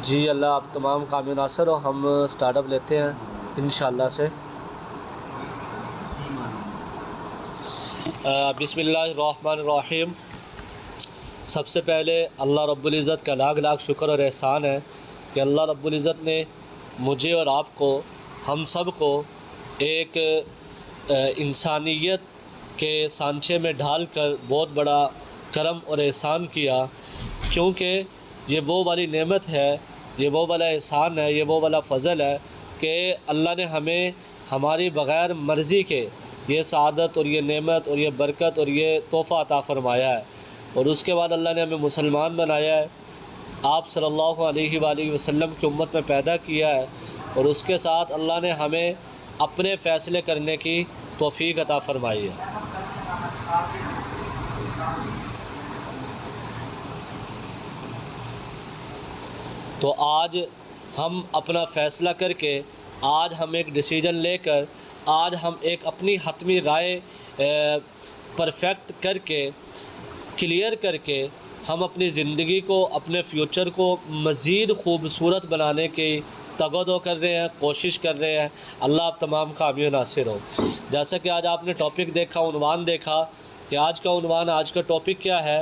जी अल्लाह आप तमाम कामिल नासर हो। हम स्टार्टअप लेते हैं इंशाअल्लाह से। बिस्मिल्लाहिर्रहमानिर्रहीम। सबसे पहले अल्लाह रब्बुल इज़्ज़त का लाख लाख शुक्र और एहसान है कि अल्लाह रब्बुल इज़्ज़त ने मुझे और आपको, हम सब को एक इंसानियत के सांचे में ढाल कर बहुत बड़ा करम और एहसान किया। क्योंकि ये वो वाली नेमत है, ये वो वाला एहसान है, ये वो वाला फ़ज़ल है कि अल्लाह ने हमें हमारी बग़ैर मर्ज़ी के ये सआदत और ये नेमत और ये बरकत और ये तोहफ़ा अता फ़रमाया है। और उसके बाद अल्लाह ने हमें मुसलमान बनाया है, आप सल्लल्लाहु अलैहि वसल्लम की उम्मत में पैदा किया है, और उसके साथ अल्लाह ने हमें अपने फ़ैसले करने की तौफ़ीक अता फ़रमाई है। तो आज हम अपना फ़ैसला करके, आज हम एक डिसीजन लेकर, आज हम एक अपनी हतमी राय परफेक्ट करके, क्लियर करके, हम अपनी ज़िंदगी को, अपने फ्यूचर को मज़ीद ख़ूबसूरत बनाने की तगदो कर रहे हैं, कोशिश कर रहे हैं। अल्लाह आप तमाम कामयाब नासिर हो। जैसा कि आज आपने टॉपिक देखा, उन्वान देखा कि आज का उन्वान, आज का टॉपिक क्या है।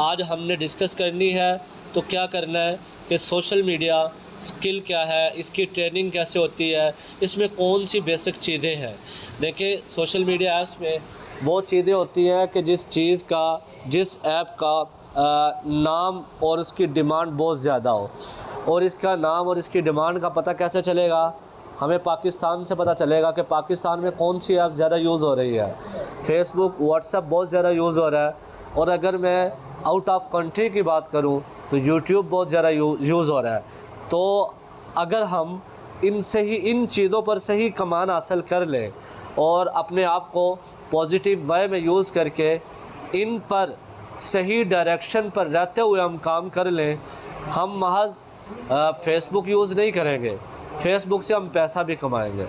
आज हमने डिस्कस करनी है तो क्या करना है कि सोशल मीडिया स्किल क्या है, इसकी ट्रेनिंग कैसे होती है, इसमें कौन सी बेसिक चीज़ें हैं। देखिए, सोशल मीडिया ऐप्स में वो चीज़ें होती हैं कि जिस चीज़ का, जिस ऐप का नाम और उसकी डिमांड बहुत ज़्यादा हो। और इसका नाम और इसकी डिमांड का पता कैसे चलेगा? हमें पाकिस्तान से पता चलेगा कि पाकिस्तान में कौन सी ऐप ज़्यादा यूज़ हो रही है। फ़ेसबुक, व्हाट्सएप बहुत ज़्यादा यूज़ हो रहा है। और अगर मैं आउट ऑफ कंट्री की बात करूं तो यूट्यूब बहुत ज़्यादा यूज़ हो रहा है। तो अगर हम इन चीज़ों पर सही कमान हासिल कर लें और अपने आप को पॉजिटिव वे में यूज़ करके इन पर सही डायरेक्शन पर रहते हुए हम काम कर लें, हम महज फ़ेसबुक यूज़ नहीं करेंगे, फ़ेसबुक से हम पैसा भी कमाएंगे।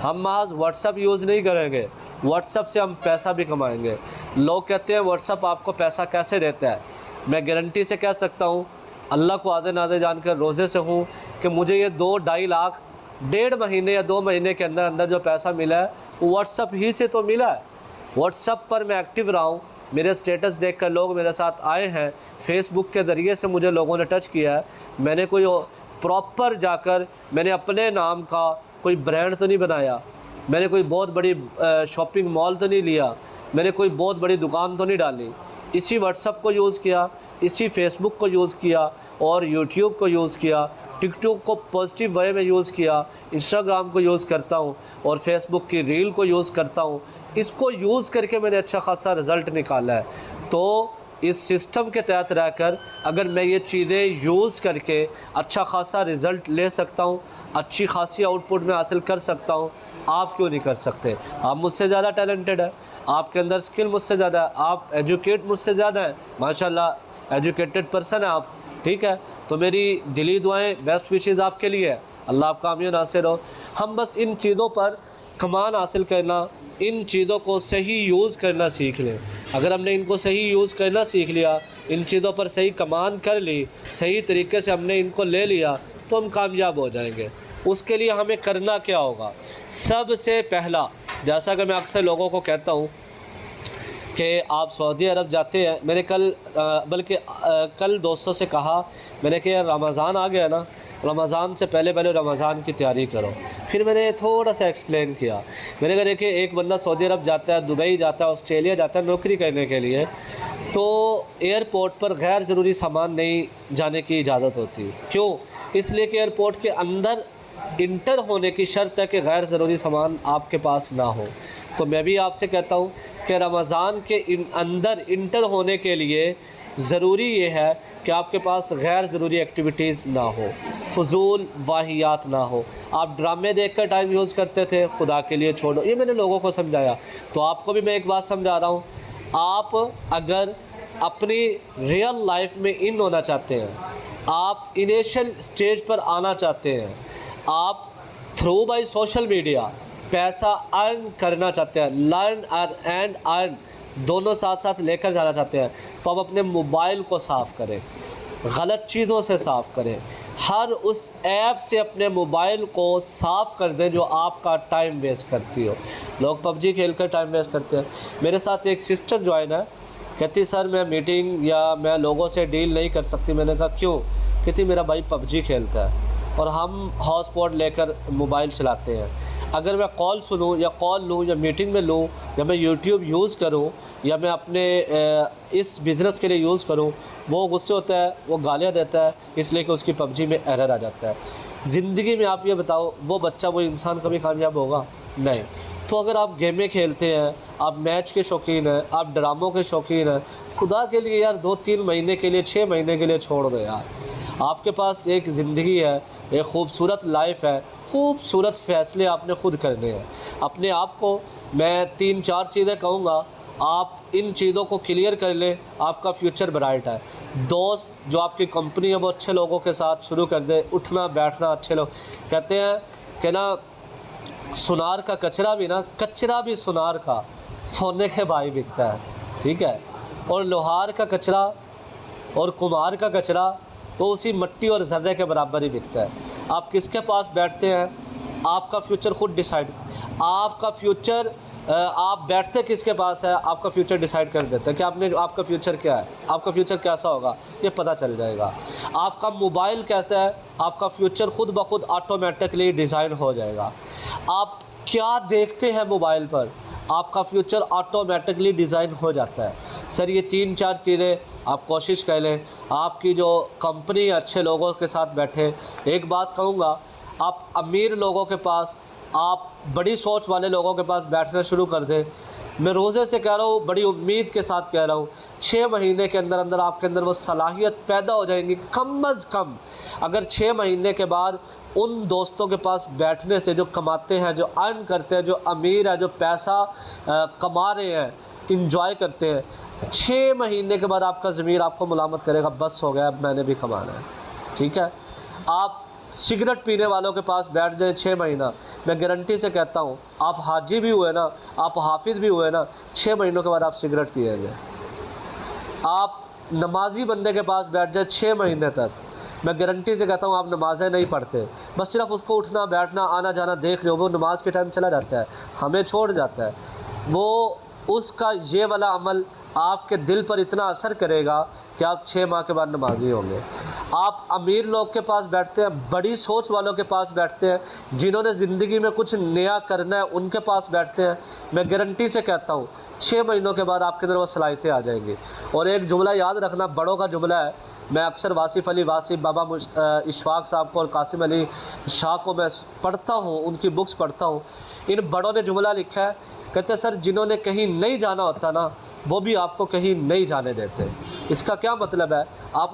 हम महज व्हाट्सएप यूज़ नहीं करेंगे, व्हाट्सएप से हम पैसा भी कमाएंगे। लोग कहते हैं व्हाट्सएप आपको पैसा कैसे देता है। मैं गारंटी से कह सकता हूँ, अल्लाह को आधे नादे जानकर रोज़े से हूँ, कि मुझे ये 2-2.5 लाख 1.5 महीने या 2 महीने के अंदर अंदर जो पैसा मिला है वो व्हाट्सएप ही से तो मिला है। व्हाट्सएप पर मैं एक्टिव रहा हूँ, मेरे स्टेटस देखकर लोग मेरे साथ आए हैं, फ़ेसबुक के ज़रिए से मुझे लोगों ने टच किया है। मैंने कोई प्रॉपर जाकर, मैंने अपने नाम का कोई ब्रांड तो नहीं बनाया, मैंने कोई बहुत बड़ी शॉपिंग मॉल तो नहीं लिया, मैंने कोई बहुत बड़ी दुकान तो नहीं डाली। इसी व्हाट्सएप को यूज़ किया, इसी फ़ेसबुक को यूज़ किया, और यूट्यूब को यूज़ किया, टिकटॉक को पॉजिटिव वे में यूज़ किया, इंस्टाग्राम को यूज़ करता हूँ, और फेसबुक की रील को यूज़ करता हूँ। इसको यूज़ करके मैंने अच्छा खासा रिज़ल्ट निकाला है। तो इस सिस्टम के तहत रहकर अगर मैं ये चीज़ें यूज़ करके अच्छा खासा रिज़ल्ट ले सकता हूँ, अच्छी खासी आउटपुट में हासिल कर सकता हूँ, आप क्यों नहीं कर सकते? आप मुझसे ज़्यादा टैलेंटेड है, आपके अंदर स्किल मुझसे ज़्यादा है, आप एजुकेट मुझसे ज़्यादा हैं, माशाल्लाह एजुकेटेड पर्सन है आप, ठीक है। तो मेरी दिली दुआएं, बेस्ट विशेज़ आपके लिए है। अल्लाह आप कामयाब नासिर हो। हम बस इन चीज़ों पर कमान हासिल करना, इन चीज़ों को सही यूज़ करना सीख लें। अगर हमने इनको सही यूज़ करना सीख लिया, इन चीज़ों पर सही कमान कर ली, सही तरीके से हमने इनको ले लिया, तो हम कामयाब हो जाएंगे। उसके लिए हमें करना क्या होगा? सबसे पहला, जैसा कि मैं अक्सर लोगों को कहता हूँ कि आप सऊदी अरब जाते हैं, मैंने कल दोस्तों से कहा, मैंने कि यार रमज़ान आ गया ना, रमज़ान से पहले रमज़ान की तैयारी करो। फिर मैंने थोड़ा सा एक्सप्लेन किया। मैंने कहा देखिए, एक बंदा सऊदी अरब जाता है, दुबई जाता है, ऑस्ट्रेलिया जाता है नौकरी करने के लिए, तो एयरपोर्ट पर गैर ज़रूरी सामान नहीं जाने की इजाज़त होती। क्यों? इसलिए कि एयरपोर्ट के अंदर इंटर होने की शर्त है कि गैर ज़रूरी सामान आपके पास ना हो। तो मैं भी आपसे कहता हूँ कि रमज़ान के अंदर इंटर होने के लिए ज़रूरी ये है कि आपके पास गैर ज़रूरी एक्टिविटीज़ ना हो, फ़ुज़ूल वाहियात ना हो। आप ड्रामे देखकर टाइम यूज़ करते थे, खुदा के लिए छोड़ो, ये मैंने लोगों को समझाया। तो आपको भी मैं एक बात समझा रहा हूँ, आप अगर अपनी रियल लाइफ में इन होना चाहते हैं, आप इनिशियल स्टेज पर आना चाहते हैं, आप थ्रू बाय सोशल मीडिया पैसा अर्न करना चाहते हैं, लर्न एंड अर्न दोनों साथ साथ लेकर जाना चाहते हैं, तो आप अपने मोबाइल को साफ़ करें। गलत चीज़ों से साफ़ करें। हर उस ऐप से अपने मोबाइल को साफ़ कर दें जो आपका टाइम वेस्ट करती हो। लोग पबजी खेल कर टाइम वेस्ट करते हैं। मेरे साथ एक सिस्टर ज्वाइन है, कहती सर मैं मीटिंग या मैं लोगों से डील नहीं कर सकती। मैंने कहा क्यों? कहती मेरा भाई पबजी खेलता है और हम हॉटस्पॉट लेकर मोबाइल चलाते हैं। अगर मैं कॉल सुनूं या कॉल लूं या मीटिंग में लूं या मैं यूट्यूब यूज़ करूं या मैं अपने इस बिज़नेस के लिए यूज़ करूं, वो गुस्से होता है, वो गालियां देता है, इसलिए कि उसकी पबजी में एरर आ जाता है। ज़िंदगी में आप ये बताओ, वो बच्चा वो इंसान कभी कामयाब होगा? नहीं। तो अगर आप गेमें खेलते हैं, आप मैच के शौकीन हैं, आप ड्रामों के शौकीन हैं, खुदा के लिए यार 2-3 महीने के लिए, 6 महीने के लिए छोड़ दो यार। आपके पास एक ज़िंदगी है, एक खूबसूरत लाइफ है, खूबसूरत फ़ैसले आपने खुद करने हैं। अपने आप को मैं 3-4 चीज़ें कहूँगा, आप इन चीज़ों को क्लियर कर लें, आपका फ्यूचर ब्राइट है। दोस्त जो आपकी कंपनी है वो अच्छे लोगों के साथ शुरू कर दे, उठना बैठना अच्छे लोग। कहते हैं कि ना सुनार का कचरा भी सुनार का सोने के भाई बिकता है, ठीक है। और लोहार का कचरा और कुम्हार का कचरा वो उसी मिट्टी और ज़र्रे के बराबर ही बिकता है। आप किसके पास बैठते हैं, आपका फ्यूचर खुद डिसाइड, आपका फ्यूचर आप बैठते किसके पास है, आपका फ्यूचर डिसाइड कर देता है कि आपका फ्यूचर क्या है, आपका फ्यूचर कैसा होगा, ये पता चल जाएगा। आपका मोबाइल कैसा है, आपका फ्यूचर खुद ब खुद ऑटोमेटिकली डिज़ाइन हो जाएगा। आप क्या देखते हैं मोबाइल पर, आपका फ्यूचर ऑटोमेटिकली डिज़ाइन हो जाता है। सर ये 3-4 चीज़ें आप कोशिश कर लें। आपकी जो कंपनी अच्छे लोगों के साथ बैठे। एक बात कहूँगा, आप अमीर लोगों के पास, आप बड़ी सोच वाले लोगों के पास बैठना शुरू कर दें। मैं रोज़े से कह रहा हूँ, बड़ी उम्मीद के साथ कह रहा हूँ, 6 महीने के अंदर अंदर आपके अंदर वो सलाहियत पैदा हो जाएंगी। कम अज़ कम अगर 6 महीने के बाद उन दोस्तों के पास बैठने से, जो कमाते हैं, जो अर्न करते हैं, जो अमीर है, जो पैसा कमा रहे हैं, इंजॉय करते हैं, 6 महीने के बाद आपका ज़मीर आपको मुलामत करेगा, बस हो गया अब मैंने भी कमाना है, ठीक है। आप सिगरेट पीने वालों के पास बैठ जाए 6 महीना, मैं गारंटी से कहता हूँ, आप हाजी भी हुए ना, आप हाफिज़ भी हुए ना, 6 महीनों के बाद आप सिगरेट पिएंगे। आप नमाजी बंदे के पास बैठ जाए 6 महीने तक, मैं गारंटी से कहता हूँ आप नमाज़ें नहीं पढ़ते, बस सिर्फ उसको उठना बैठना आना जाना देख रहे हो, वो नमाज के टाइम चला जाता है, हमें छोड़ जाता है। वो उसका ये वाला अमल आपके दिल पर इतना असर करेगा कि आप 6 माह के बाद नमाजी होंगे। आप अमीर लोग के पास बैठते हैं, बड़ी सोच वालों के पास बैठते हैं, जिन्होंने ज़िंदगी में कुछ नया करना है उनके पास बैठते हैं। मैं गारंटी से कहता हूँ 6 महीनों के बाद आपके अंदर वो सलाहियतें आ जाएंगी। और एक जुमला याद रखना, बड़ों का जुमला है, मैं अक्सर वासिफ़ अली वासिफ़, बाबा इशफाक साहब को और कासिम अली शाह को मैं पढ़ता हूँ, उनकी बुक्स पढ़ता हूँ। इन बड़ों ने जुमला लिखा है, कहते हैं सर जिन्होंने कहीं नहीं जाना होता ना, वो भी आपको कहीं नहीं जाने देते। इसका क्या मतलब है,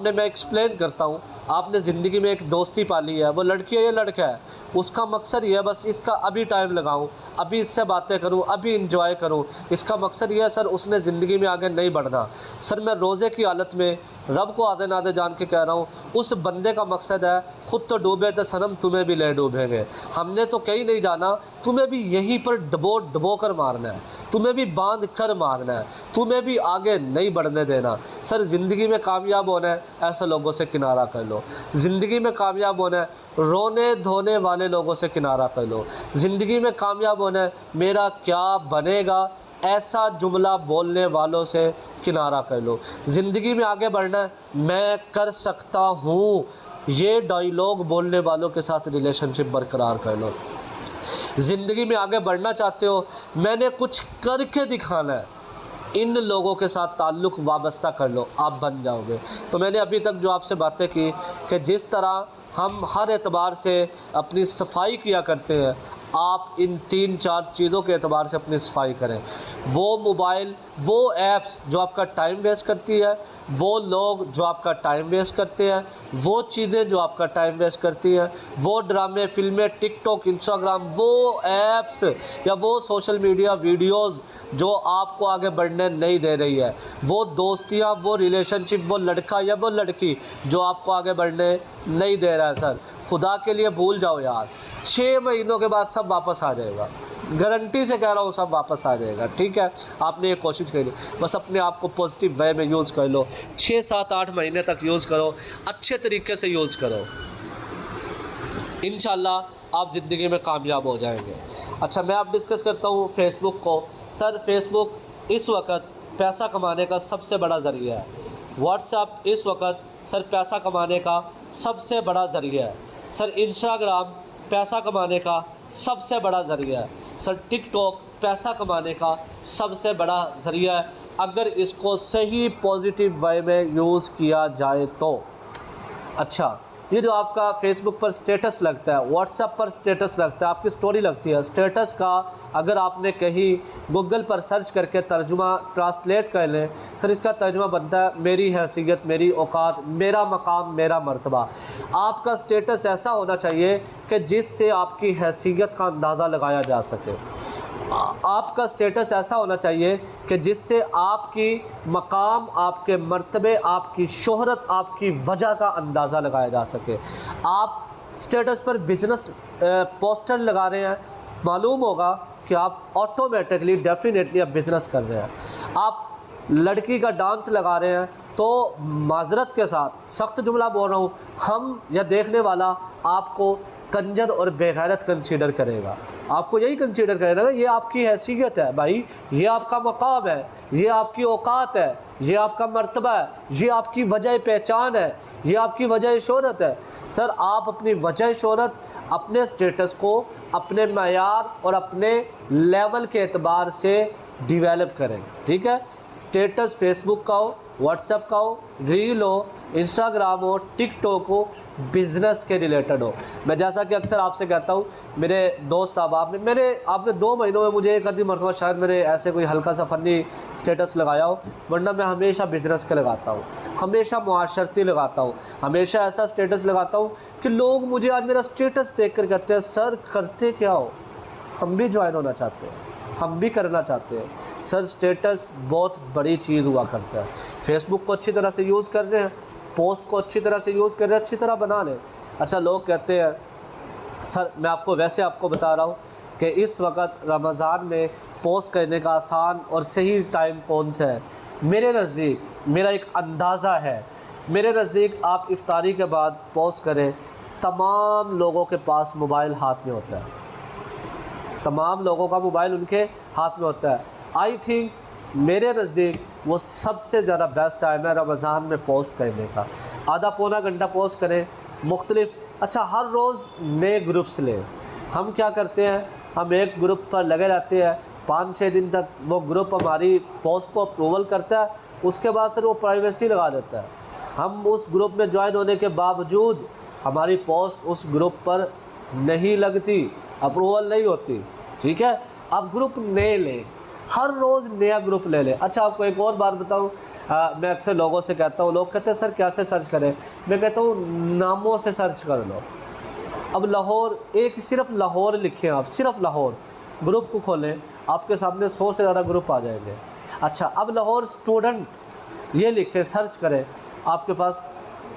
मैं एक्सप्लेन करता हूँ। आपने ज़िंदगी में एक दोस्ती पाली है, वो लड़की है या लड़का है, उसका मकसद ये है बस इसका अभी टाइम लगाऊं, अभी इससे बातें करूं, अभी इंजॉय करूं। इसका मकसद ये है सर उसने ज़िंदगी में आगे नहीं बढ़ना। सर मैं रोज़े की हालत में रब को आधे नादे जान के कह रहा हूँ, उस बंदे का मकसद है खुद तो डूबे तो सनम तुम्हें भी ले डूबेंगे। हमने तो कहीं नहीं जाना, तुम्हें भी यहीं पर डबो कर मारना है, तुम्हें भी बांध कर मारना है, तुम्हें भी आगे नहीं बढ़ने देना। सर ज़िंदगी में कामयाब होना है, ऐसे लोगों से किनारा कर लो। ज़िंदगी में कामयाब होना है, रोने धोने वाले लोगों से किनारा कर लो। ज़िंदगी में कामयाब होना है, मेरा क्या बनेगा ऐसा जुमला बोलने वालों से किनारा कर लो। ज़िंदगी में आगे बढ़ना है, मैं कर सकता हूँ, ये डायलॉग बोलने वालों के साथ रिलेशनशिप बरकरार कर लो। ज़िंदगी में आगे बढ़ना चाहते हो, मैंने कुछ करके दिखाना है, इन लोगों के साथ ताल्लुक़ वाबस्ता कर लो, आप बन जाओगे। तो मैंने अभी तक जो आपसे बातें की कि जिस तरह हम हर एतबार से अपनी सफाई किया करते हैं, आप इन 3-4 चीज़ों के एतबार से अपनी सफाई करें। वो मोबाइल, वो ऐप्स जो आपका टाइम वेस्ट करती है, वो लोग जो आपका टाइम वेस्ट करते हैं, वो चीज़ें जो आपका टाइम वेस्ट करती हैं, वो ड्रामे, फिल्में, टिकटॉक, इंस्टाग्राम, वो ऐप्स या वो सोशल मीडिया वीडियोज़ जो आपको आगे बढ़ने नहीं दे रही है, वो दोस्तियाँ, वो रिलेशनशिप, वो लड़का या वो लड़की जो आपको आगे बढ़ने नहीं दे रहा है। सर खुदा के लिए भूल जाओ यार, 6 महीनों के बाद सब वापस आ जाएगा। गारंटी से कह रहा हूँ सब वापस आ जाएगा। ठीक है, आपने ये कोशिश करी, बस अपने आप को पॉजिटिव वे में यूज़ कर लो, 6 7 8 महीने तक यूज़ करो, अच्छे तरीके से यूज़ करो, इंशाल्लाह आप ज़िंदगी में कामयाब हो जाएंगे। अच्छा, मैं अब डिस्कस करता हूँ फेसबुक को। सर फेसबुक इस वक्त पैसा कमाने का सबसे बड़ा ज़रिया है। व्हाट्सएप इस वक्त सर पैसा कमाने का सबसे बड़ा ज़रिया है। सर इंस्टाग्राम पैसा कमाने का सबसे बड़ा ज़रिया है। सर टिकटॉक पैसा कमाने का सबसे बड़ा ज़रिया है, अगर इसको सही पॉजिटिव वे में यूज़ किया जाए तो। अच्छा, ये जो आपका फेसबुक पर स्टेटस लगता है, व्हाट्सएप पर स्टेटस लगता है, आपकी स्टोरी लगती है, स्टेटस का अगर आपने कहीं गूगल पर सर्च करके तर्जुमा ट्रांसलेट कर लें, सर इसका तर्जुमा बनता है मेरी हैसियत, मेरी औकात, मेरा मकाम, मेरा मर्तबा। आपका स्टेटस ऐसा होना चाहिए कि जिससे आपकी हैसियत का अंदाज़ा लगाया जा सके। आपका स्टेटस ऐसा होना चाहिए कि जिससे आपकी मकाम, आपके मर्तबे, आपकी शोहरत, आपकी वजह का अंदाज़ा लगाया जा सके। आप स्टेटस पर बिज़नेस पोस्टर लगा रहे हैं, मालूम होगा कि आप ऑटोमेटिकली डेफिनेटली अब बिज़नेस कर रहे हैं। आप लड़की का डांस लगा रहे हैं तो माजरत के साथ सख्त जुमला बोल रहा हूँ, हम या देखने वाला आपको कंजर और बेगैरत कंसीडर करेगा, आपको यही कंसीडर करेगा। ये आपकी हैसियत है भाई, ये आपका मकाम है, ये आपकी औकात है, ये आपका मर्तबा है, ये आपकी वजह पहचान है, ये आपकी वजह शोहरत है। सर आप अपनी वजह शोहरत, अपने स्टेटस को अपने मयार और अपने लेवल के एतबार से डिवेलप करें। ठीक है, स्टेटस फेसबुक का हो, व्हाट्सएप का हो, रील हो, इंस्टाग्राम हो, टिकटॉक हो, बिज़नेस के रिलेटेड हो। मैं जैसा कि अक्सर आपसे कहता हूँ, मेरे दोस्त आपने 2 महीनों में मुझे एक आधी मरतबा शायद मेरे ऐसे कोई हल्का सा फ़नी स्टेटस लगाया हो, वरना मैं हमेशा बिज़नेस के लगाता हूँ, हमेशा मुआशरती लगाता हूँ, हमेशा ऐसा स्टेटस लगाता हूँ कि लोग मुझे आज मेरा स्टेटस देख कर कहते हैं सर करते क्या हो, हम भी ज्वाइन होना चाहते हैं, हम भी करना चाहते हैं। सर स्टेटस बहुत बड़ी चीज़ हुआ करता है। फेसबुक को अच्छी तरह से यूज़ कर रहे हैं, पोस्ट को अच्छी तरह से यूज़ कर रहे हैं, अच्छी तरह बना लें। अच्छा, लोग कहते हैं सर मैं आपको बता रहा हूँ कि इस वक्त रमज़ान में पोस्ट करने का आसान और सही टाइम कौन सा है। मेरे नज़दीक, मेरा एक अंदाज़ा है, मेरे नज़दीक आप इफ्तारी के बाद पोस्ट करें, तमाम लोगों के पास मोबाइल हाथ में होता है, तमाम लोगों का मोबाइल उनके हाथ में होता है। आई थिंक मेरे नज़दीक वो सबसे ज़्यादा बेस्ट टाइम है रमज़ान में पोस्ट करने का। आधा पौना घंटा पोस्ट करें मुख्तलिफ। अच्छा, हर रोज़ नए ग्रुप्स लें। हम क्या करते हैं, हम एक ग्रुप पर लगे रहते हैं, 5-6 दिन तक वो ग्रुप हमारी पोस्ट को अप्रूवल करता है, उसके बाद सर वो प्राइवेसी लगा देता है। हम उस ग्रुप में ज्वाइन होने के बावजूद हमारी पोस्ट उस ग्रुप पर नहीं लगती, अप्रूवल नहीं होती। ठीक है, आप ग्रुप नए लें, हर रोज़ नया ग्रुप ले लें। अच्छा, आपको एक और बात बताऊं, मैं अक्सर लोगों से कहता हूं, लोग कहते हैं सर कैसे सर्च करें, मैं कहता हूं नामों से सर्च कर लो। अब लाहौर, एक सिर्फ लाहौर लिखें आप, सिर्फ लाहौर, ग्रुप को खोलें, आपके सामने 100 से ज़्यादा ग्रुप आ जाएंगे। अच्छा, अब लाहौर स्टूडेंट ये लिखें, सर्च करें, आपके पास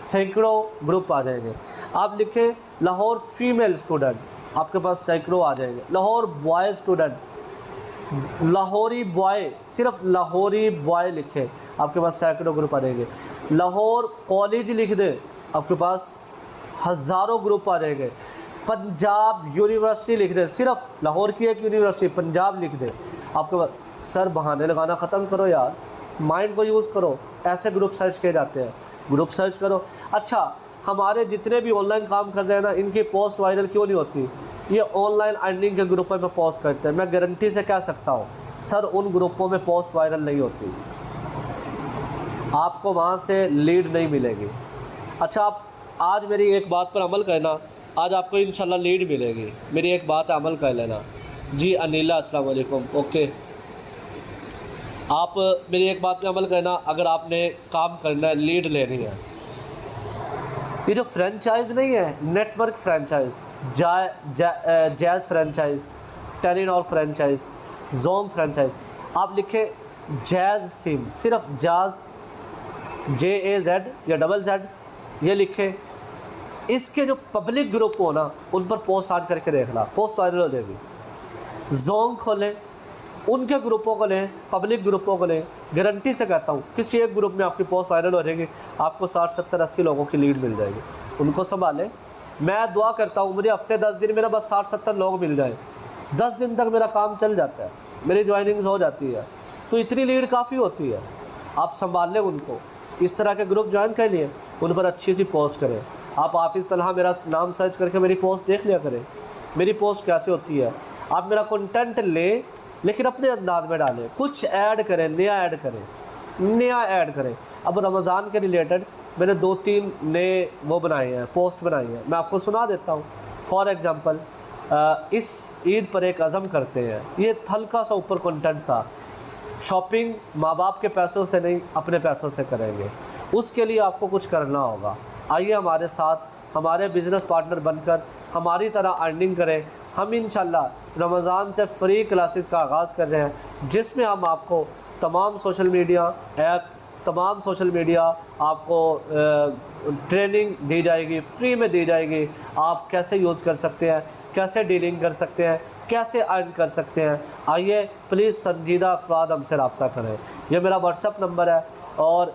सैकड़ों ग्रुप आ जाएंगे। आप लिखें लाहौर फीमेल स्टूडेंट, आपके पास सैकड़ों आ जाएंगे। Lahore boy student, Lahori boy, सिर्फ लाहौरी बॉय लिखे, आपके पास सैकड़ों ग्रुप आ जाएंगे। लाहौर कॉलेज लिख दे, आपके पास हज़ारों ग्रुप आ जाएंगे। पंजाब यूनिवर्सिटी लिख दे, सिर्फ लाहौर की एक यूनिवर्सिटी पंजाब लिख दे, आपके पास। सर बहाने लगाना ख़त्म करो यार, माइंड को यूज़ करो। ऐसे ग्रुप सर्च किए जाते हैं, ग्रुप सर्च करो। अच्छा, हमारे जितने भी ऑनलाइन काम कर रहे हैं ना, इनकी पोस्ट वायरल क्यों नहीं होती? ये ऑनलाइन अर्निंग के ग्रुपों में पोस्ट करते हैं। मैं गारंटी से कह सकता हूँ सर उन ग्रुपों में पोस्ट वायरल नहीं होती, आपको वहाँ से लीड नहीं मिलेगी। अच्छा, आप आज मेरी एक बात पर अमल करना, आज आपको इंशाल्लाह लीड मिलेगी। मेरी एक बात है, अमल कर लेना। जी अनिला, अस्सलाम वालेकुम। ओके, आप मेरी एक बात पे अमल करना, अगर आपने काम करना है, लीड लेनी है। ये जो फ्रेंचाइज़ नहीं है, network franchise, jazz franchise, Telenor franchise, जोम फ्रेंचाइज़, आप लिखें जैज़ सिम, सिर्फ जाज़, JAZ या ZZZ, ये लिखें। इसके जो पब्लिक ग्रुप हो ना, उन पर पोस्ट आज करके देखना, पोस्ट वायरल हो जाएगी। जोंग खोलें, उनके ग्रुपों को लें, पब्लिक ग्रुपों को लें। गारंटी से कहता हूँ किसी एक ग्रुप में आपकी पोस्ट वायरल हो जाएगी, आपको 60 70 80 लोगों की लीड मिल जाएगी। उनको संभालें। मैं दुआ करता हूँ मुझे हफ्ते 10 दिन मेरा बस 60 70 लोग मिल जाए, 10 दिन तक मेरा काम चल जाता है, मेरी ज्वाइनिंग्स हो जाती है, तो इतनी लीड काफ़ी होती है। आप संभाल लें उनको। इस तरह के ग्रुप ज्वाइन कर लिए, उन पर अच्छी सी पोस्ट करें। आप हाफिज़ तलहा मेरा नाम सर्च करके मेरी पोस्ट देख लिया करें, मेरी पोस्ट कैसे होती है। आप मेरा कंटेंट लें लेकिन अपने अंदाज में डालें, कुछ ऐड करें, नया ऐड करें। अब रमज़ान के रिलेटेड मैंने 2-3 नए वो बनाए हैं, पोस्ट बनाई हैं, मैं आपको सुना देता हूँ। फॉर एग्ज़ाम्पल, इस ईद पर एक अज़म करते हैं, ये हल्का सा ऊपर कंटेंट था। शॉपिंग माँ बाप के पैसों से नहीं, अपने पैसों से करेंगे। उसके लिए आपको कुछ करना होगा। आइए हमारे साथ, हमारे बिज़नेस पार्टनर बनकर हमारी तरह अर्निंग करें। हम इंशाल्लाह रमज़ान से फ्री क्लासेस का आगाज़ कर रहे हैं, जिसमें हम आपको तमाम सोशल मीडिया ऐप्स, तमाम सोशल मीडिया आपको ट्रेनिंग दी जाएगी, फ्री में दी जाएगी। आप कैसे यूज़ कर सकते हैं, कैसे डीलिंग कर सकते हैं, कैसे अर्न कर सकते हैं। आइए प्लीज़ संजीदा अफराद हमसे रब्ता करें। यह मेरा व्हाट्सअप नंबर है और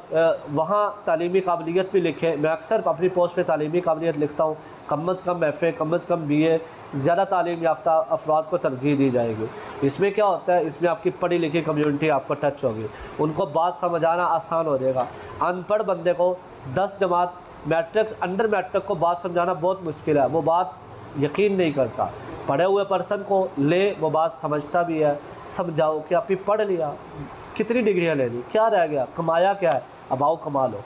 वहाँ तालीमी काबिलियत भी लिखें। मैं अक्सर अपनी पोस्ट पे तालीमी काबिलियत लिखता हूँ। कम अज़ कम FA, कम अज़ कम BA, ज़्यादा तालीम याफ्ता अफराद को तरजीह दी जाएगी। इसमें क्या होता है, इसमें आपकी पढ़ी लिखी कम्युनिटी आपको टच होगी, उनको बात समझाना आसान हो जाएगा। अनपढ़ बंदे को 10 जमात मैट्रिक्स अंडर मैट्रिक को बात समझाना बहुत मुश्किल है, वो बात यकीन नहीं करता। पढ़े हुए पर्सन को ले, वो बात समझता भी है। समझाओ कि आप ही पढ़ लिया, कितनी डिग्रियाँ ले ली, क्या रह गया, कमाया क्या है, अब आओ कमा लो।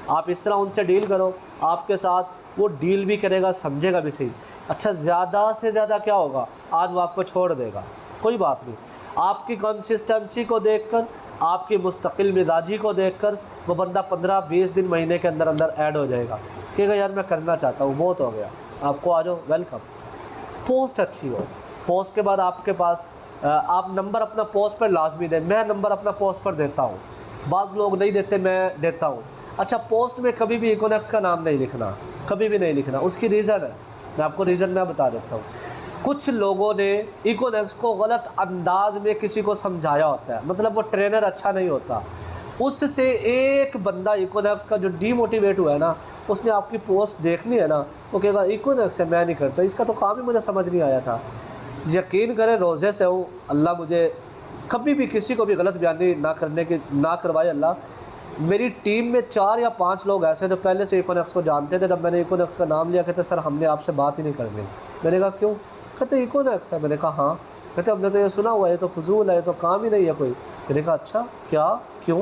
आप इस तरह उनसे डील करो, आपके साथ वो डील भी करेगा, समझेगा भी सही। अच्छा, ज़्यादा से ज़्यादा क्या होगा, आज वो आपको छोड़ देगा, कोई बात नहीं। आपकी कंसिस्टेंसी को देखकर, आपकी मुस्तकिल मिजाजी को देखकर वो बंदा 15-20 दिन, महीने के अंदर अंदर ऐड हो जाएगा। कहेगा यार मैं करना चाहता हूँ, बहुत हो गया, आपको आ जाओ, वेलकम। पोस्ट अच्छी हो, पोस्ट के बाद आपके पास आप नंबर अपना पोस्ट पर लाजमी दें। मैं नंबर अपना पोस्ट पर देता हूँ, बाज़ लोग नहीं देते, मैं देता हूँ। अच्छा, पोस्ट में कभी भी इकोनॉक्स का नाम नहीं लिखना, कभी भी नहीं लिखना। उसकी रीज़न है, मैं आपको रीज़न मैं बता देता हूँ। कुछ लोगों ने इकोनॉक्स को गलत अंदाज में किसी को समझाया होता है, मतलब वो ट्रेनर अच्छा नहीं होता। उससे एक बंदा इकोनॉक्स का जो डीमोटिवेट हुआ है ना, उसने आपकी पोस्ट देखनी है ना, वो कहेगा इकोनॉक्स है, मैं नहीं करता, इसका तो काम ही मुझे समझ नहीं आया था। यकीन करें, रोज़े से हूँ, अल्लाह मुझे कभी भी किसी को भी गलत बयानी ना करवाए अल्लाह। मेरी टीम में 4 या 5 लोग ऐसे जो पहले से इकोनॉक्स को जानते थे। जब मैंने इकोनॉक्स का नाम लिया, कहते सर हमने आपसे बात ही नहीं करनी। मैंने कहा क्यों? कहते इकोनॉक्स है। मैंने कहा हाँ। कहते हमने तो ये सुना हुआ है, ये तो फजूल है, ये तो काम ही नहीं है कोई। मैंने कहा अच्छा, क्या, क्यों?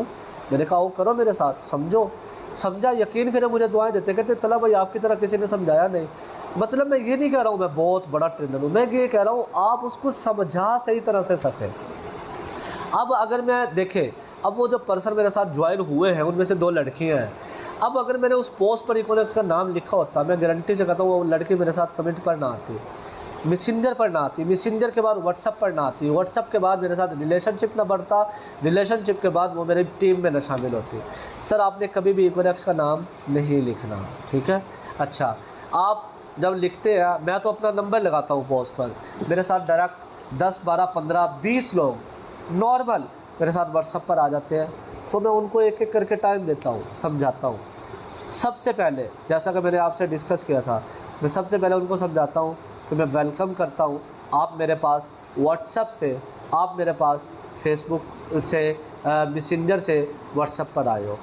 मैंने कहा वो करो मेरे साथ, समझा। यकीन करें, मुझे दुआएं देते। कहते तला भाई आपकी तरह किसी ने समझाया नहीं। मतलब मैं ये नहीं कह रहा हूँ मैं बहुत बड़ा ट्रेनर हूँ, मैं ये कह रहा हूँ आप उसको समझा सही तरह से सकें। अब अगर मैं देखें, अब वो जो पर्सन मेरे साथ ज्वाइन हुए हैं उनमें से 2 लड़कियां हैं। अब अगर मैंने उस पोस्ट पर इकोनॉक्स का नाम लिखा होता, मैं गारंटी से कहता हूँ वो लड़की मेरे साथ कमेंट पर ना आती, मैसेंजर पर ना आती, मैसेंजर के बाद व्हाट्सअप पर ना आती, व्हाट्सअप के बाद मेरे साथ रिलेशनशिप ना बढ़ता, रिलेशनशिप के बाद वो मेरी टीम में ना शामिल होती। सर आपने कभी भी इकोनॉक्स का नाम नहीं लिखना, ठीक है? अच्छा, आप जब लिखते हैं, मैं तो अपना नंबर लगाता हूँ पोस्ट पर, मेरे साथ डायरेक्ट 10, 12, 15, 20 लोग नॉर्मल मेरे साथ व्हाट्सअप पर आ जाते हैं, तो मैं उनको एक एक करके टाइम देता हूँ, समझाता हूँ। सबसे पहले, जैसा कि मैंने आपसे डिस्कस किया था, मैं सबसे पहले उनको समझाता हूँ कि मैं वेलकम करता हूँ आप मेरे पास व्हाट्सअप से, आप मेरे पास फेसबुक से, मैसेंजर से व्हाट्सअप पर आए हो,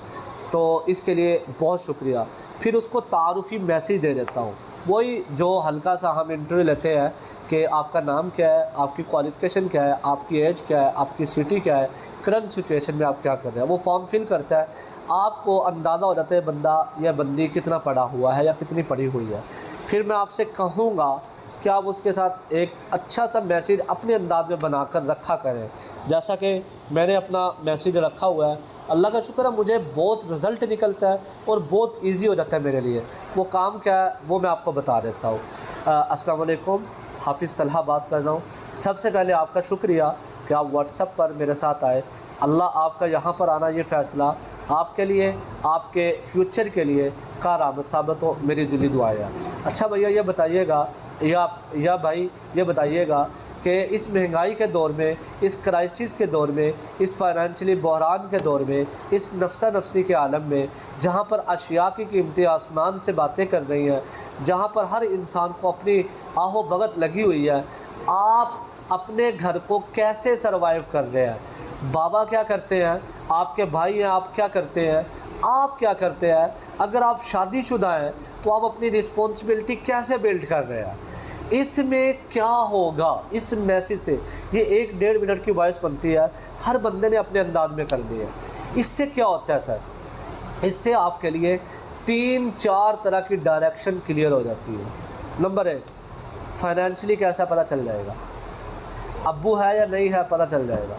तो इसके लिए बहुत शुक्रिया। फिर उसको तारुफ़ी मैसेज दे देता हूँ, वही जो हल्का सा हम इंटरव्यू लेते हैं कि आपका नाम क्या है, आपकी क्वालिफ़िकेशन क्या है, आपकी एज क्या है, आपकी सिटी क्या है, करंट सिचुएशन में आप क्या कर रहे हैं। वो फॉर्म फिल करता है, आपको अंदाज़ा हो जाता है बंदा या बंदी कितना पढ़ा हुआ है या कितनी पढ़ी हुई है। फिर मैं आपसे कहूँगा कि आप उसके साथ एक अच्छा सा मैसेज अपने अंदाज में बनाकर रखा करें, जैसा कि मैंने अपना मैसेज रखा हुआ है। अल्लाह का शुक्र है, मुझे बहुत रिज़ल्ट निकलता है और बहुत इजी हो जाता है मेरे लिए। वो काम क्या है वो मैं आपको बता देता हूँ। अस्सलाम वालेकुम, हाफिज़ तलहा बात कर रहा हूँ। सबसे पहले आपका शुक्रिया कि आप व्हाट्सएप पर मेरे साथ आए। अल्लाह आपका यहाँ पर आना, ये फ़ैसला आपके लिए, आपके फ्यूचर के लिए कारआमद साबित हो, मेरी दिली दुआ है। अच्छा भैया ये बताइएगा, या भाई ये बताइएगा कि इस महंगाई के दौर में, इस क्राइसिस के दौर में, इस फाइनेंशियली बहरान के दौर में, इस नफ्सा नफसी के आलम में, जहाँ पर अशिया की कीमतें आसमान से बातें कर रही हैं, जहाँ पर हर इंसान को अपनी आहो भगत लगी हुई है, आप अपने घर को कैसे सरवाइव कर रहे हैं? बाबा क्या करते हैं, आपके भाई हैं, आप क्या करते हैं, आप क्या करते हैं? अगर आप शादीशुदा हैं तो आप अपनी रिस्पॉन्सिबिलिटी कैसे बिल्ड कर रहे हैं? इसमें क्या होगा? इस मैसेज से ये 1-1.5 मिनट की वॉइस बनती है, हर बंदे ने अपने अंदाज में कर दी है। इससे क्या होता है सर? इससे आपके लिए 3-4 तरह की डायरेक्शन क्लियर हो जाती है। नंबर 1, फाइनेंशियली कैसा पता चल जाएगा, अब्बू है या नहीं है पता चल जाएगा,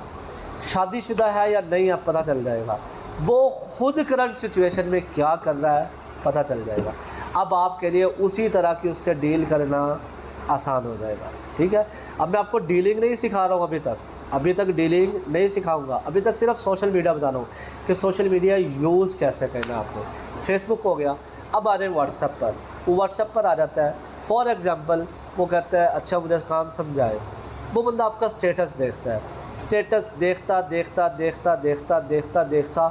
शादीशुदा है या नहीं है पता चल जाएगा, वो खुद करंट सिचुएशन में क्या कर रहा है पता चल जाएगा। अब आपके लिए उसी तरह की उससे डील करना आसान हो जाएगा। ठीक है, अब मैं आपको डीलिंग नहीं सिखा रहा हूँ, अभी तक डीलिंग नहीं सिखाऊंगा, अभी तक सिर्फ सोशल मीडिया बता रहा हूँ कि सोशल मीडिया यूज़ कैसे करना है आपको। फेसबुक हो गया, अब आ रहे हैं व्हाट्सएप पर, वो व्हाट्सएप पर आ जाता है। फॉर एग्ज़ाम्पल वो कहता है अच्छा मुझे काम समझाए, वो बंदा आपका स्टेटस देखता है, स्टेटस देखता देखता देखता देखता देखता देखता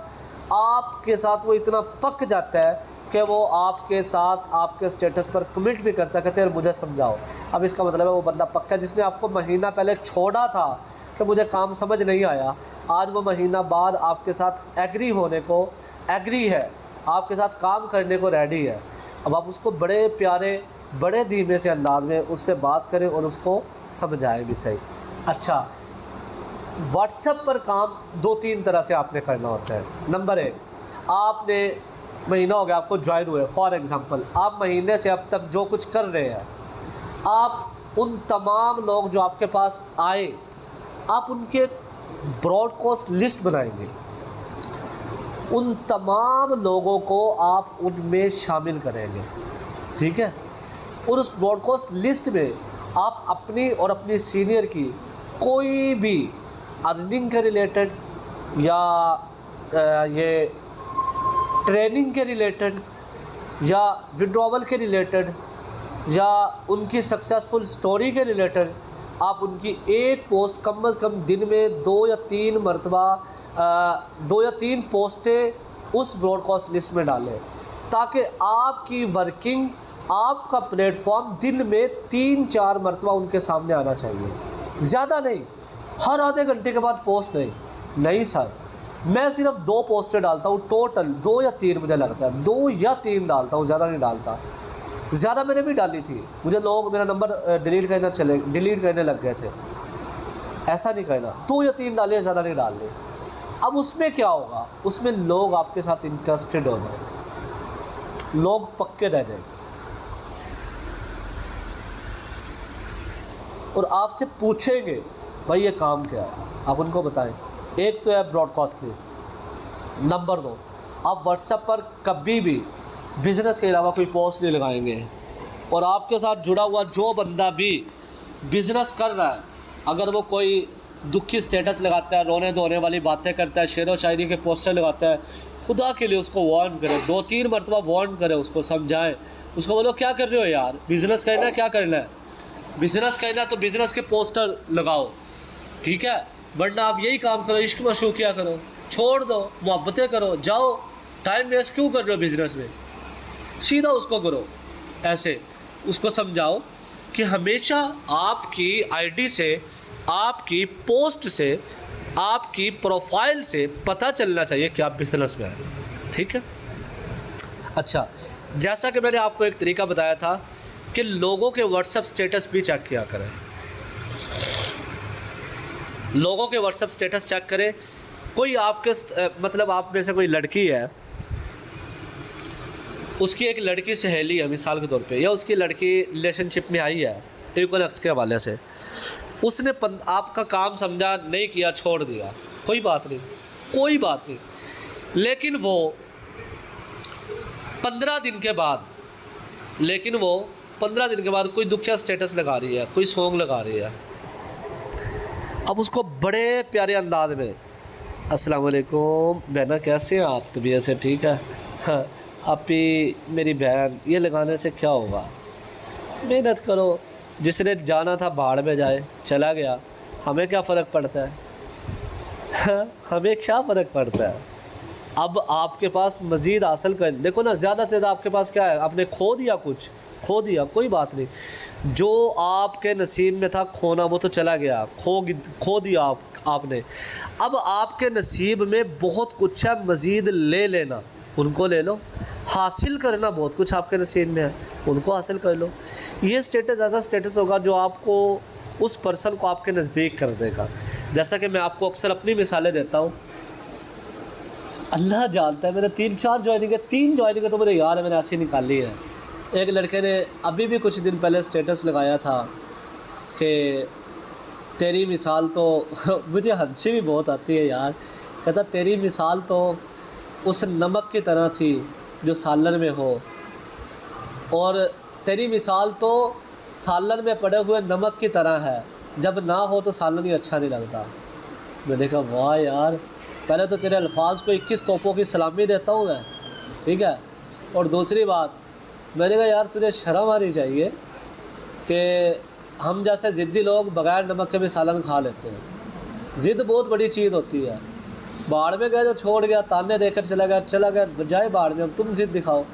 आपके साथ वो इतना पक जाता है कि वो आपके साथ आपके स्टेटस पर कमेंट भी करता है, कहते हैं मुझे समझाओ। अब इसका मतलब है वो बंदा पक्का, जिसने आपको महीना पहले छोड़ा था कि मुझे काम समझ नहीं आया, आज वो महीना बाद आपके साथ एग्री है, आपके साथ काम करने को रेडी है। अब आप उसको बड़े प्यारे, बड़े धीमे से अंदाज में उससे बात करें और उसको समझाएं भी सही। अच्छा, व्हाट्सएप पर काम 2-3 तरह से आपने करना होता है। नंबर 1, आपने महीना हो गया आपको ज्वाइन हुए, फॉर एग्ज़ाम्पल आप महीने से अब तक जो कुछ कर रहे हैं, आप उन तमाम लोग जो आपके पास आए, आप उनके ब्रॉडकास्ट लिस्ट बनाएंगे, उन तमाम लोगों को आप उनमें शामिल करेंगे। ठीक है, और उस ब्रॉडकास्ट लिस्ट में आप अपनी और अपनी सीनियर की कोई भी अर्निंग के रिलेटेड या ये ट्रेनिंग के रिलेटेड या विड्रॉवल के रिलेटेड या उनकी सक्सेसफुल स्टोरी के रिलेटेड आप उनकी एक पोस्ट कम अज़ कम दिन में 2 या 3 मरतबा 2 या 3 पोस्टें उस ब्रॉडकास्ट लिस्ट में डालें, ताकि आपकी वर्किंग, आपका प्लेटफॉर्म दिन में 3-4 मरतबा उनके सामने आना चाहिए, ज़्यादा नहीं। हर आधे घंटे के बाद पोस्ट नहीं सर, मैं सिर्फ 2 पोस्टें डालता हूँ टोटल, 2 या 3 मुझे लगता है, 2 या 3 डालता हूँ, ज़्यादा नहीं डालता। ज़्यादा मैंने भी डाली थी, मुझे लोग मेरा नंबर डिलीट करने लग गए थे। ऐसा नहीं करना, 2 या 3 डालिए, ज़्यादा नहीं डालने। अब उसमें क्या होगा, उसमें लोग आपके साथ इंटरेस्टेड हो जाएंगे, लोग पक्के रह जाएंगे और आपसे पूछेंगे भाई ये काम क्या है, आप उनको बताएं। एक तो है ब्रॉडकास्ट लिस्ट। नंबर 2, आप व्हाट्सएप पर कभी भी बिज़नेस के अलावा कोई पोस्ट नहीं लगाएंगे, और आपके साथ जुड़ा हुआ जो बंदा भी बिज़नेस कर रहा है, अगर वो कोई दुखी स्टेटस लगाता है, रोने धोने वाली बातें करता है, शेर व शायरी के पोस्टर लगाता है, खुदा के लिए उसको वार्न करें, 2-3 मरतबा वार्न करें, उसको समझाएं, उसको बोलो क्या कर रहे हो यार, बिज़नेस करना है, क्या करना है, बिज़नेस करना तो बिज़नेस के पोस्टर लगाओ, ठीक है, वरना आप यही काम करो, इश्क मशूकिया करो, छोड़ दो, मोहब्बतें करो, जाओ, टाइम वेस्ट क्यों कर रहे हो बिज़नेस में, सीधा उसको करो। ऐसे उसको समझाओ कि हमेशा आपकी आईडी से, आपकी पोस्ट से, आपकी प्रोफाइल से पता चलना चाहिए कि आप बिज़नेस में हैं। ठीक है, अच्छा, जैसा कि मैंने आपको एक तरीका बताया था कि लोगों के व्हाट्सएप स्टेटस भी चेक किया करें, लोगों के व्हाट्सएप स्टेटस चेक करें। कोई आपके मतलब आप में से कोई लड़की है, उसकी एक लड़की सहेली है मिसाल के तौर पे, या उसकी लड़की रिलेशनशिप में आई है इक्वल एक्स के हवाले से, उसने आपका काम समझा नहीं किया, छोड़ दिया, कोई बात नहीं, लेकिन वो 15 दिन के बाद कोई दुखिया स्टेटस लगा रही है, कोई सॉन्ग लगा रही है। अब उसको बड़े प्यारे अंदाज में, अस्सलाम वालेकुम बहना, कैसे हैं आप, तबीयत से ठीक है, हाँ आपी मेरी बहन, ये लगाने से क्या होगा, मेहनत करो, जिसने जाना था भाड़ में जाए, चला गया, हमें क्या फ़र्क पड़ता है? हमें क्या फ़र्क पड़ता है? अब आपके पास मज़ीद हासिल कर, देखो ना, ज़्यादा से ज़्यादा आपके पास क्या है, आपने खो दिया, कुछ खो दिया, कोई बात नहीं। जो आपके नसीब में था खोना वो तो चला गया, खो दिया आपने। अब आपके नसीब में बहुत कुछ है, मज़ीद ले लेना, उनको ले लो। हासिल करना बहुत कुछ आपके नसीब में है, उनको हासिल कर लो। ये स्टेटस ऐसा स्टेटस होगा जो आपको, उस पर्सन को आपके नज़दीक कर देगा। जैसा कि मैं आपको अक्सर अपनी मिसालें देता हूँ, अल्लाह जानता है, मैंने 3 जॉइनिंग तो मुझे याद है, मैंने ऐसी निकाली है। एक लड़के ने अभी भी कुछ दिन पहले स्टेटस लगाया था कि तेरी मिसाल तो मुझे हंसी भी बहुत आती है यार। कहता तेरी मिसाल तो उस नमक की तरह थी जो सालन में हो, और तेरी मिसाल तो सालन में पड़े हुए नमक की तरह है, जब ना हो तो सालन ही अच्छा नहीं लगता। मैंने कहा वाह यार, पहले तो तेरे अल्फाज को 21 तोपों की सलामी देता हूँ मैं, ठीक है। और दूसरी बात, मैंने कहा यार तुझे शर्म आनी चाहिए कि हम जैसे ज़िद्दी लोग बग़ैर नमक के भी सालन खा लेते हैं। ज़िद्द बहुत बड़ी चीज़ होती है। बाढ़ में गए जो छोड़ गया, ताने देकर चला गया बजाय बाढ़ में, अब तुम ज़िद दिखाओ,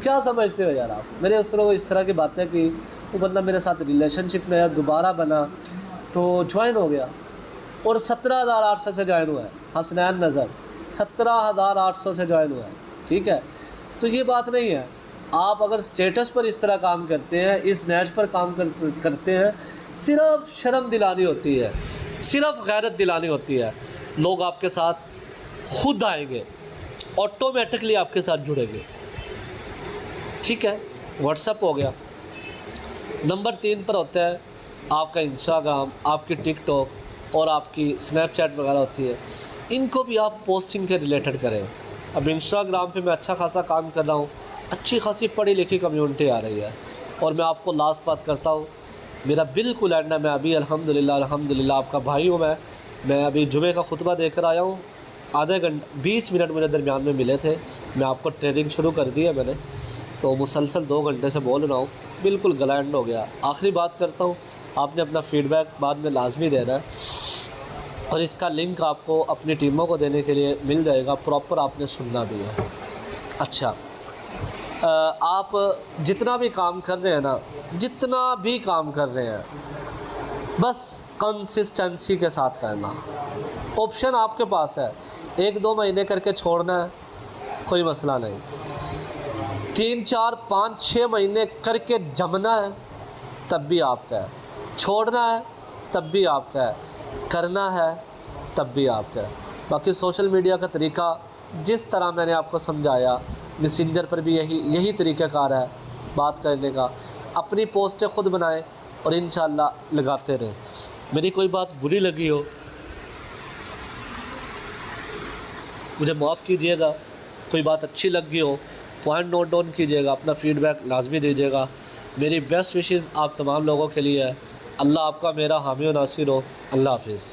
क्या समझते हो यार आप? मैंने उस तरह इस तरह की बातें की, वो बंदा मेरे साथ रिलेशनशिप में है, दोबारा बना तो ज्वाइन हो गया, और 17,800 से ज्वाइन हुआ है। हसनैन नज़र 17,800 से ज्वाइन हुआ है, ठीक है। तो ये बात नहीं है। आप अगर स्टेटस पर इस तरह काम करते हैं, इस नैज पर काम करते हैं, सिर्फ शर्म दिलानी होती है, सिर्फ गैरत दिलानी होती है। लोग आपके साथ खुद आएंगे, ऑटोमेटिकली आपके साथ जुड़ेंगे, ठीक है। व्हाट्सएप हो गया। नंबर 3 पर होता है आपका इंस्टाग्राम, आपकी टिकटॉक और आपकी स्नैपचैट वगैरह होती है। इनको भी आप पोस्टिंग के रिलेटेड करें। अब इंस्टाग्राम पे मैं अच्छा खासा काम कर रहा हूँ, अच्छी खासी पढ़ी लिखी कम्युनिटी आ रही है। और मैं आपको लास्ट बात करता हूँ, मेरा बिल्कुल एंड है, मैं अभी अल्हम्दुलिल्लाह आपका भाई हूँ। मैं अभी जुमे का खुतबा देकर आया हूँ। आधे घंटे 20 मिनट मुझे दरमियान में मिले थे, मैं आपको ट्रेनिंग शुरू कर दी है मैंने, तो मुसलसल 2 घंटे से बोल रहा हूँ, बिल्कुल गला एंड हो गया। आखिरी बात करता हूँ, आपने अपना फ़ीडबैक बाद में लाजमी देना है, और इसका लिंक आपको अपनी टीमों को देने के लिए मिल जाएगा। प्रॉपर आपने सुनना भी है। अच्छा, आप जितना भी काम कर रहे हैं ना, जितना भी काम कर रहे हैं, बस कंसिस्टेंसी के साथ करना। ऑप्शन आपके पास है, 1-2 महीने करके छोड़ना है, कोई मसला नहीं। 3, 4, 5, 6 महीने करके जमना है, तब भी आपका है। छोड़ना है तब भी आपका है, करना है तब भी आपका है। बाकी सोशल मीडिया का तरीका जिस तरह मैंने आपको समझाया, मैसेंजर पर भी यही तरीक़ाकार है बात करने का। अपनी पोस्टें ख़ुद बनाएं और इंशाअल्लाह लगाते रहें। मेरी कोई बात बुरी लगी हो मुझे माफ़ कीजिएगा, कोई बात अच्छी लगी हो पॉइंट नोट डाउन कीजिएगा, अपना फ़ीडबैक लाजमी दीजिएगा। मेरी बेस्ट विशेज़ आप तमाम लोगों के लिए है। अल्लाह आपका मेरा हामी और नासिर हो। अल्लाह हाफ़िज़।